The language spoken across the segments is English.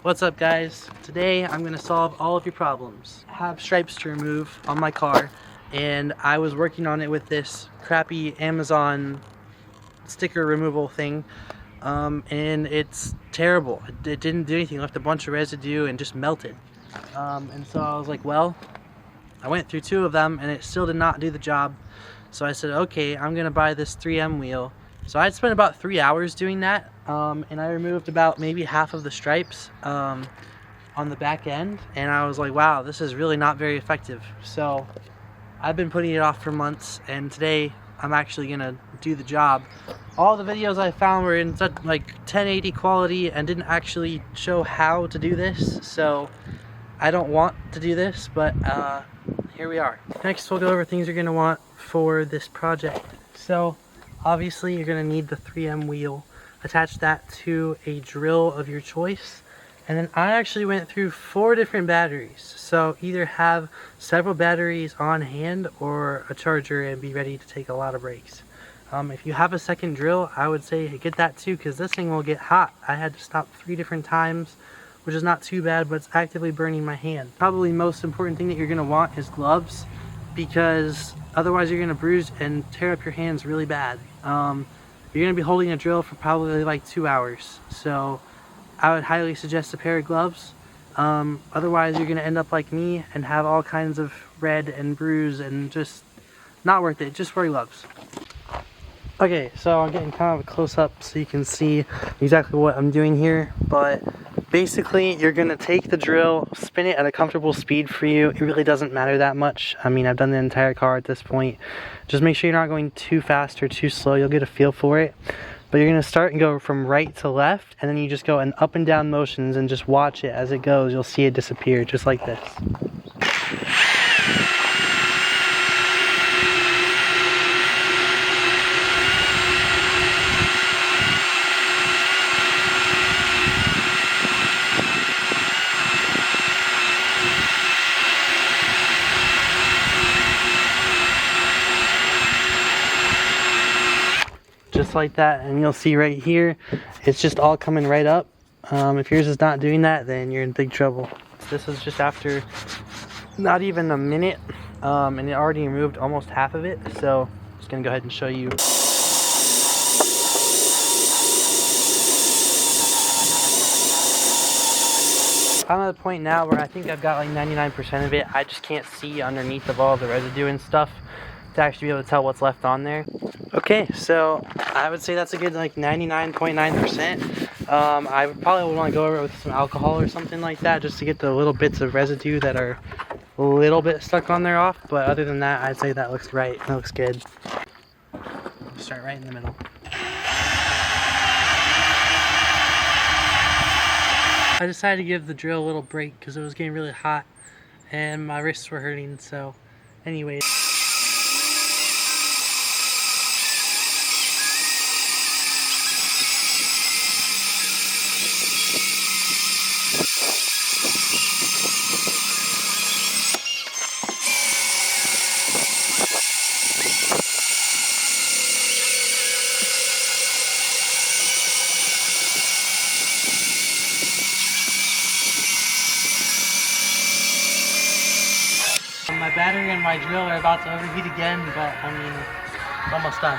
What's up, guys? Today I'm going to solve all of your problems. I have stripes to remove on my car, and I was working on it with this crappy Amazon sticker removal thing, and it's terrible. It didn't do anything. It left a bunch of residue and just melted. And so I was like, well, I went through 2 of them and it still did not do the job. So I said, okay, I'm going to buy this 3M wheel. So I'd spent about 3 hours doing that, and I removed about maybe half of the stripes on the back end, and I was like, wow, this is really not very effective. So I've been putting it off for months, and today I'm actually gonna do the job. All the videos I found were in such like 1080 quality and didn't actually show how to do this, so I don't want to do this, but here we are. Next we'll go over things you're gonna want for this project. So obviously you're going to need the 3M wheel. Attach that to a drill of your choice. And then I actually went through 4 different batteries. So either have several batteries on hand or a charger and be ready to take a lot of breaks. If you have a second drill, I would say get that too, because this thing will get hot. I had to stop 3 different times, which is not too bad, but it's actively burning my hand. Probably the most important thing that you're going to want is gloves, because otherwise you're going to bruise and tear up your hands really bad. You're going to be holding a drill for probably like 2 hours, so I would highly suggest a pair of gloves. Otherwise you're going to end up like me and have all kinds of red and bruise and just not worth it. Just wear gloves. Okay, so I'm getting kind of a close-up so you can see exactly what I'm doing here, but basically you're going to take the drill, spin it at a comfortable speed for you. It really doesn't matter that much. I mean, I've done the entire car at this point. Just make sure you're not going too fast or too slow. You'll get a feel for it. But you're going to start and go from right to left, and then you just go in up and down motions and just watch it as it goes. You'll see it disappear just like this. Just like that, and you'll see right here it's just all coming right up. If yours is not doing that, then you're in big trouble. This was just after not even a minute, and it already removed almost half of it, so I'm just gonna go ahead and show you. I'm at the point now where I think I've got like 99% of it. I just can't see underneath of all the residue and stuff to actually be able to tell what's left on there. Okay, so I would say that's a good like 99.9%. I would probably want to go over it with some alcohol or something like that just to get the little bits of residue that are a little bit stuck on there off, but other than that, I'd say that looks right. That looks good. Start right in the middle. I decided to give the drill a little break because it was getting really hot and my wrists were hurting, so anyway. My battery and my drill are about to overheat again, but I mean, it's almost done.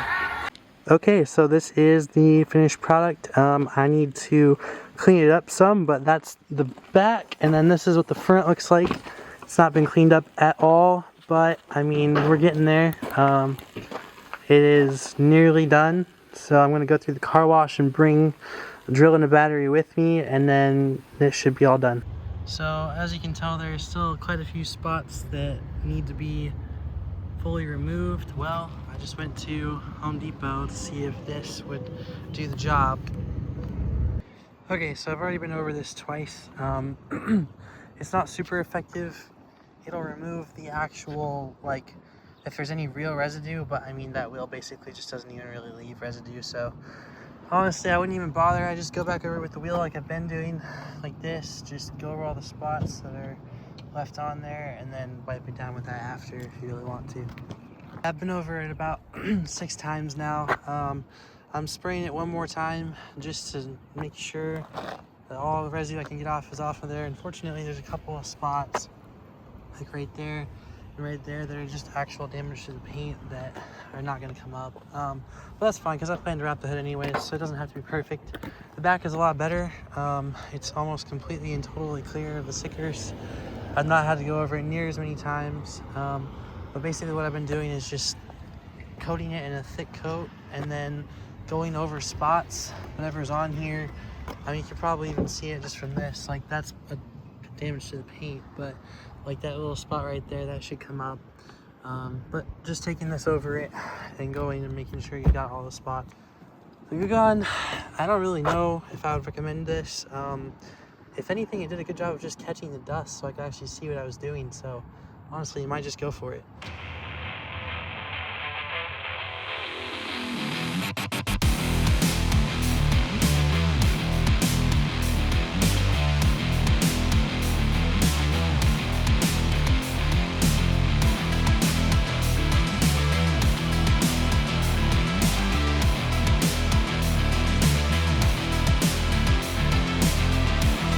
Okay, so this is the finished product. I need to clean it up some, but that's the back, and then this is what the front looks like. It's not been cleaned up at all, but I mean, we're getting there. It is nearly done, so I'm going to go through the car wash and bring the drill and the battery with me, and then this should be all done. So as you can tell, there's still quite a few spots that need to be fully removed. Well, I just went to Home Depot to see if this would do the job. Okay, so I've already been over this twice. It's not super effective. It'll remove the actual, like, if there's any real residue, but I mean that wheel basically just doesn't even really leave residue, so honestly I wouldn't even bother. I just go back over with the wheel like I've been doing, like this. Just go over all the spots that are left on there and then wipe it down with that after if you really want to. I've been over it about 6 times now. I'm spraying it one more time just to make sure All the residue I can get off is off of there. Unfortunately, there's a couple of spots, like right there and right there, that are just actual damage to the paint that are not going to come up. But that's fine because I plan to wrap the hood anyways, so it doesn't have to be perfect. The back is a lot better. It's almost completely and totally clear of the stickers. I've not had to go over it near as many times. But basically what I've been doing is just coating it in a thick coat and then going over spots, whatever's on here. I mean, you can probably even see it just from this. Like, that's a damage to the paint, but like that little spot right there, that should come up. But just taking this over it and going and making sure you got all the spots. The Goo Gone, I don't really know if I would recommend this. If anything, it did a good job of just catching the dust so I could actually see what I was doing. So honestly, you might just go for it.